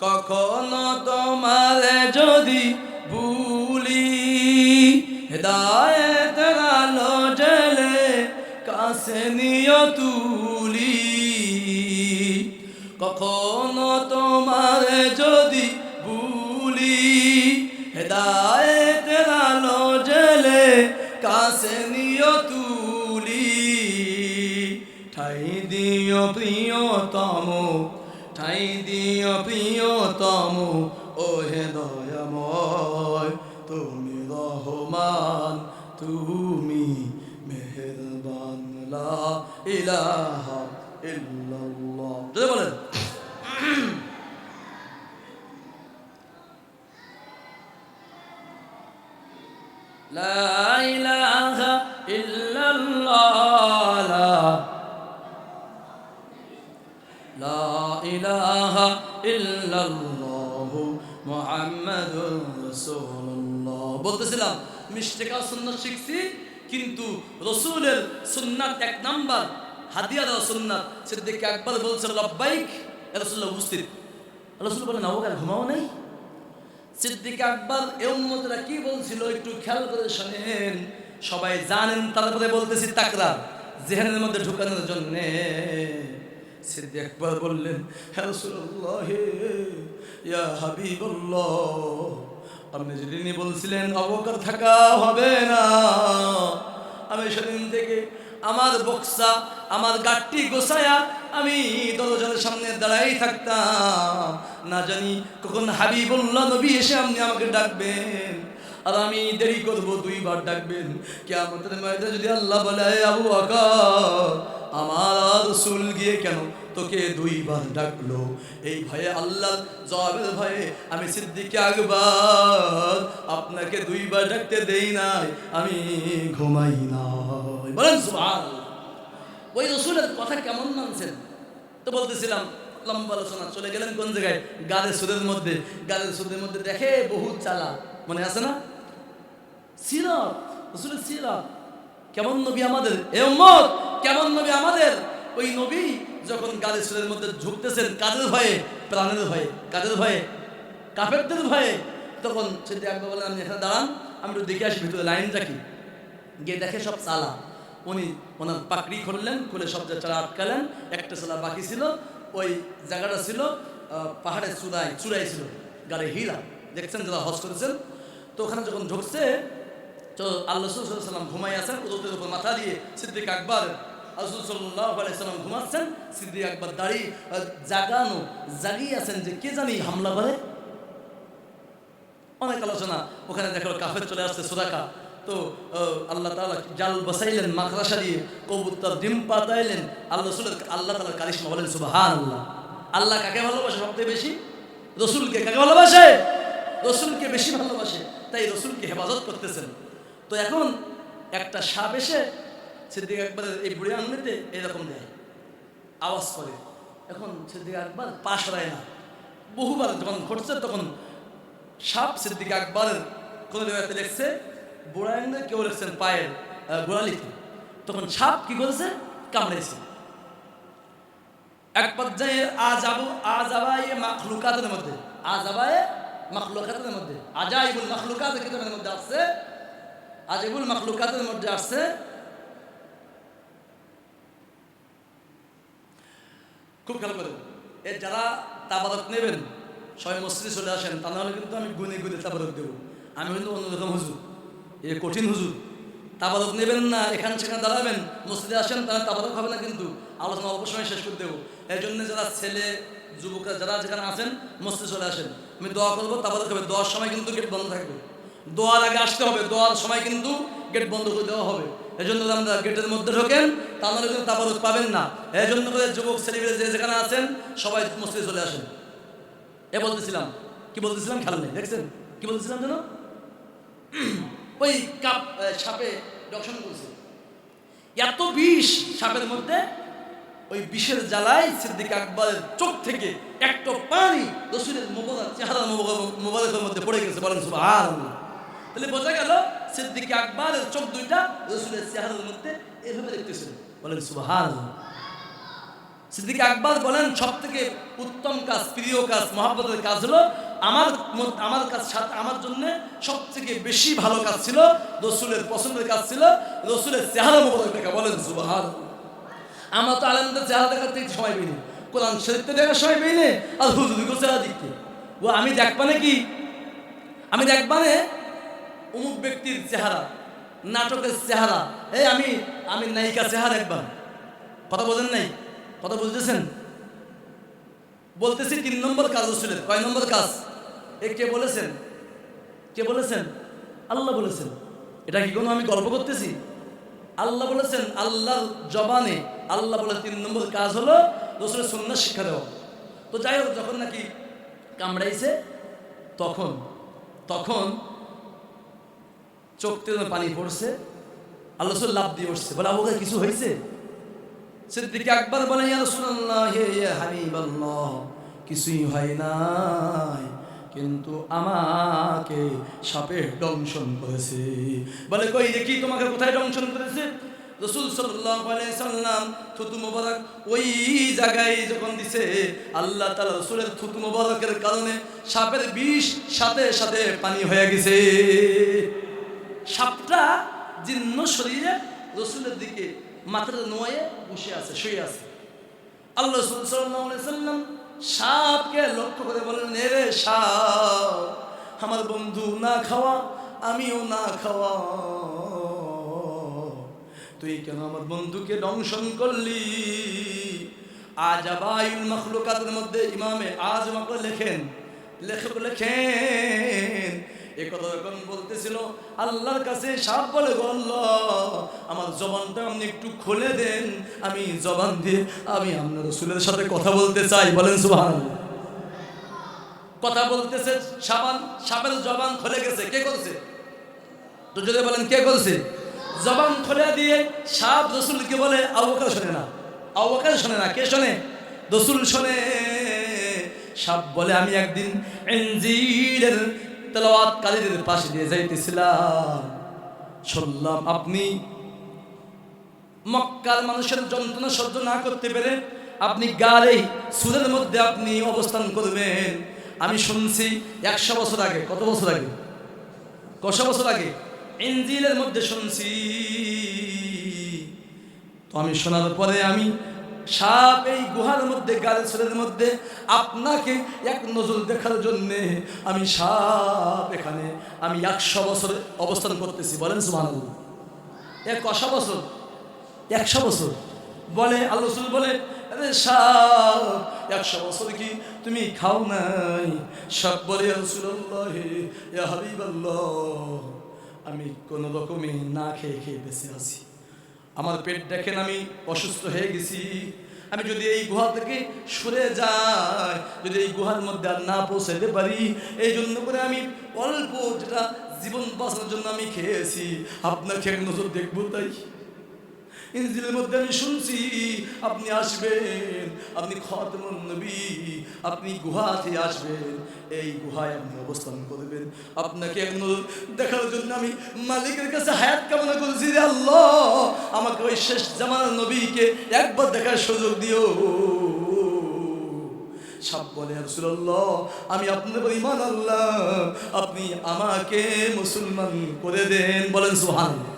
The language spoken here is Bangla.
কখনো তোমারে যদি ভুলি, হেদায়েতের আলো জ্বেলে কাছে নিও তুলি। কখনো তোমারে যদি ভুলি, হেদায়েতের আলো জ্বেলে কাছে নিও তুলি। ঠাই দিও প্রিয়তম, ঠাই দিও প্রিয়তম, ও হে দয়াময় তুমি রহমান, তুমি মেহেরবান। লা ইলাহা ইল্লাল্লাহ। যদি বলেন লা ইলাহা ইল্লাল্লাহ, লা ইলাহা ইল্লাল্লাহু মুহাম্মাদুর রাসূলুল্লাহ। বলতেছিলাম মিশতেকা সুন্নাত শিখছি, কিন্তু রাসূলের সুন্নাত এক নাম্বার হাদিয়া দেওয়া সুন্নাত। সিদ্দিক আকবর বলছে লব্বাইক ইয়া রাসূলুল্লাহ, উপস্থিত। রাসূল বলেন আবু বকর ঘুমাও নাই? সিদ্দিক আকবর এই উম্মতরা কি বলছিল একটু খেয়াল করে শুনেন। সবাই জানেন, তারপরে বলতেছি তাকরার জেহেনের মধ্যে ঢুকানোর জন্য। সিদ্দিক আকবর বললেন, হে রাসূলুল্লাহ, ইয়া হাবিবাল্লাহ, আপনি যেদিন বলছিলেন আবু বকর থাকা হবে না, আমি সেদিন থেকে আমার বক্সা, আমার গাট্টি গোছায়া আমি দরজার সামনে দাঁড়াই থাকতাম। না জানি কখন হাবিবুল্লাহ নবী এসে আপনি আমাকে ডাকবেন, আর আমি দেরি করব, দুইবার ডাকবেন। কিয়ামতের ময়দানে যদি আল্লাহ বলে, আবু বকর আমার রাসূল গিয়ে কেন তোকে দুইবার ডাকলো, এই ভয়ে, আল্লাহর জবাবের ভয়ে আমি সিদ্দিক আকবর আপনাকে দুইবার ডাকতে দেই নাই, আমি ঘুমাই নাই। বলেন সুবহানাল্লাহ। ওই রাসূলের কথা কেমন মানছেন? তো বলতেছিলাম, লম্বা আলোচনা চলে গেলেন কোন জায়গায়, গালের সুদের মধ্যে। গালের সুদের মধ্যে দেখে বহুত চালা, মনে আছে না? সিরাত, রাসূলের সিরাত। কেমন নবী আমাদের, এ উম্মত কেমন নবী আমাদের। ওই নবী যখন গালের সুদের মধ্যে ঝুঁকতেছেন, কাদের ভয়ে? প্রাণের ভয়ে। কাদের ভয়ে? কাফেরদের ভয়ে। তখন সিদ্দিক আকবর বলেন, আপনি এখানে দাঁড়ান, আমি একটু দেখে আসি ভিতরে লাইনটা কি। গিয়ে দেখে সব চালা। উনি ওনার পাকড়ি খুললেন, খুলে সব চালা আটকালেন। একটা চালা বাকি ছিল, ওই জায়গাটা ছিল পাহাড়ের চূড়ায় ছিল, গাড়ি হীরা। দেখছেন যারা হজ করেছেন, তো ওখানে যখন ঢুকছে, তো আল্লাহ রাসূল সাল্লাল্লাহু আলাইহি ওয়াসাল্লাম ঘুমাই আছেন, উদরের উপর মাথা দিয়ে। সিদ্দিক আকবর, রাসূল সাল্লাল্লাহু আলাইহি ওয়াসাল্লাম ঘুমাচ্ছেন, সিদ্দিক আকবর দাঁড়িয়ে জাগিয়ে আছেন যে কে জানি হামলা করে। অনেক আলোচনা। ওখানে দেখো কাফের চলে আসছে, সুরাকা। তো আল্লাহ তাআলা জাল বসাইলেন মাকড়সা দিয়ে, কবুতর ডিম পাতাইলেন। আল্লাহ তাআলার কারিশমা, বলেন সুবহানাল্লাহ। আল্লাহ কাকে ভালোবাসে সবচেয়ে বেশি? রাসূলকে। কাকে ভালোবাসে? রাসূলকে বেশি ভালোবাসে, তাই রাসূলকে হেফাজত করতেছেন। তো এখন একটা সাপ এসে সিদ্দিক আকবরের এই বুড়ি আঙুলিতে এরকম দেয়, আওয়াজ করে। এখন সিদ্দিক আকবর পা সরায় না। বহুবার যখন ঘটছে, তখন সাপ সিদ্দিক আকবরের কোন জায়গাতে লেগছে বুড়া আঙুলে, কেউ লেগছেন পায়ের গোড়ালিতে। তখন সাপ কি করেছে? কামড়েছে। এক পর্যায়ে আজাবায়ে মাখলুকাতের মধ্যে, আজাবায়ে মাখলুকাতের মধ্যে, আজাইবুল মাখলুকাতের কিতাবের মধ্যে আসছে, আজাইবুল মাখলুকাতের মধ্যে আসছে, খুব খেয়াল করেন। এর যারা তাবারক নেবেন সবাই মসজিদে চলে আসেন, তা নাহলে কিন্তু আমি গুনে গুনে তাবারক দেবো। আমি কিন্তু অন্যরকম হুজুর, এ কঠিন হুজুর। তাবারক নেবেন না, এখানে সেখানে দাঁড়াবেন, মসজিদে আসেন, তাহলে তাবারক হবে না। কিন্তু আলোচনা অল্প সময় শেষ করে দেবো। এর জন্য যারা ছেলে যুবকরা যারা যেখানে আছেন মসজিদে চলে আসেন, আমি দোয়া করবো, তাবারক হবে। দোয়ার সময় কিন্তু গেট বন্ধ থাকবে, দোয়ার আগে আসতে হবে, দোয়ার সময় কিন্তু গেট বন্ধ করে দেওয়া হবে। এই জন্য আমরা গেটের মধ্যে ঢোকেন, তাহলে কিন্তু তাবারক পাবেন না। এই জন্য করে যুবক ছেলেমেয়ে যে যেখানে আছেন সবাই মসজিদে চলে আসেন। এ বলতেছিলাম, কি বলতেছিলাম খেয়াল নেই, দেখছেন কি বলতেছিলাম যেন? ওই সাপে দর্শন করেছে, এত বিষ সাপের মধ্যে। ওই বিষের জ্বালায় সিদ্দিক আকবরের চোখ থেকে একটা পানি রাসূলের মুবারক চেহারা মুবারকের মধ্যে পড়ে গেছে। বলেন সুবহানাল্লাহ। তাহলে বোঝা গেল সিদ্দিক আকবরের চোখ দুইটা রাসূলের চেহারার মধ্যে এভাবে দেখতেছিল। বলেন সুবহানাল্লাহ। সিদ্দিক আকবর বলেন সব থেকে উত্তম কাজ, প্রিয় কাজ, মহব্বতের কাজ হলো আমার কাজ সাথে আমার জন্য সব থেকে বেশি ভালো কাজ ছিল, রসুলের পছন্দের কাজ ছিল রসুলের চেহারা মোবারক দেখা। বলেন সুবহানাল্লাহ। আমরা তো আলেমদের চেহারা দেখার থেকে সময় পাইনি, কোরআন শরীফ দেখার সময় পাইনি, আর হুজুরকে চেহারা দেখতে ও আমি দেখবানে কি, আমি দেখবানে অমুক ব্যক্তির চেহারা, নাটকের চেহারা, এই আমি নায়িকা চেহারা একবার। কথা বলেন নাই? কথা বুঝতেছেন? বলতেছি 3 নম্বর কাজ রসুলের। কয় নম্বর কাজ? কে বলেছেন? কে বলেছেন? আল্লাহ বলেছেন। এটা কি কোনো আমি গল্প করতেছি? আল্লাহ বলেছেন, আল্লাহর জবানে আল্লাহ বলে 3 নম্বর কাজ হলো রসুলের সুন্নাহ শিক্ষা দেওয়া। তো যাই হোক, যখন নাকি কামড়াইছে তখন চোখ থেকে পানি পড়ছে, আল্লাহ রসুল লাফ দিয়ে উঠছে, বলে আবু বকর কিছু হয়েছে? সিদ্দিক আকবর বলে, ইয়া রাসূলুল্লাহ, ইয়া হাবিবাল্লাহ, কিছুই হয় নাই, কিন্তু আমাকে সাপে দংশন করেছে। বলে কই দেখি তোমাকে কোথায় দংশন করেছে? রাসূল সাল্লাল্লাহু আলাইহি সাল্লাম থুতু মোবারক ওই জায়গায় যখন দিছে, আল্লাহ তাআলা রাসূলের থুতু মোবারকের কারণে সাপের বিষ সাথে সাথে পানি হয়ে গেছে। সাপটা জীর্ণ শরীরে রাসূলের দিকে মাথাটা নোয়ে বসে আছে, শুয়ে আছে। আল্লাহ রাসূল সাল্লাল্লাহু আলাইহি সাল্লাম সাপকে লক্ষ্য করে বলেন, রে সাপ, আমার বন্ধু না খাওয়া, আমিও না খাওয়া, তুই কেন আমার বন্ধুকে দংশন করলি? আজাবাইল মাখলুকাতের মধ্যে ইমামে আজম লেখেন, লেখক লেখেন, এ কথা যখন বলতেছিল আল্লাহর কাছে সাপ বলে, আল্লাহ আমার জবানটা আপনি একটু খুলে দেন, আমি জবান দিয়ে আমি আপনার রাসূলের সাথে কথা বলতে চাই। বলেন সুবহানাল্লাহ। কথা বলতেছে, সাপের জবান খুলে গেছে। কে করছে? তো যদি বলেন কে করছে? জবান খুলে দিয়ে সাপ রাসূলকে বলে, আবু বকর শোনে না, আবু বকর শোনে না, কে শোনে? রাসূল শোনে। সাপ বলে, আমি একদিন ইনজিলের তেলাওয়াতকারীদের পাশে দিয়ে যাইতেছিলাম, শুনলাম আপনি মক্কার মানুষের যন্ত্রণা সহ্য না করতে পেরে আপনি গারে সুরের মধ্যে আপনি অবস্থান করবেন। আমি শুনছি 100 বছর আগে। কত বছর আগে? কত বছর আগে? ইনজিলের মধ্যে শুনছি। তো আমি শোনার পরে আমি সাপ এই গুহার মধ্যে, গালের সুরের মধ্যে আপনাকে এক নজর দেখার জন্যে আমি সাপ এখানে আমি 100 বছর অবস্থান করতেছি। বলেন সুবহানাল্লাহ। 100 বছর, 100 বছর বলে আল্লাহ রাসূল বলে, আরে সাপ 100 বছর কি তুমি খাও নাই? সাপ বলে, ইয়া রাসূলুল্লাহ, ইয়া হাবিবাল্লাহ, আমি কোনো রকমে না খেয়ে বেঁচে আছি। আমার পেট দেখেন, আমি অসুস্থ হয়ে গেছি। আমি যদি এই গুহা থেকে সরে যাই, যদি এই গুহার মধ্যে আর না পৌঁছাতে পারি, এই জন্য করে আমি অল্প যেটা জীবন বাঁচানোর জন্য আমি খেয়েছি। আপনাকে এক নজর দেখবো, তাই ইনজিলের মধ্যে আমি শুনছি আপনি আসবেন, আপনি খাতামুন নবী, আপনি গুহাতে আসবেন, এই গুহায় আপনি অবস্থান করবেন। আপনাকে এক নজর দেখার জন্য আমি মালিকের কাছে হায়াত কামনা করেছি, রে আল্লাহ, আমাকে ওই শেষ জামানার নবীকে একবার দেখার সুযোগ দিও। সাপ বলে, ইয়া রাসূলুল্লাহ, আমি আপনার উপর ঈমান আনলাম, আপনি আমাকে মুসলমান করে দেন। বলেন সুবহানাল্লাহ।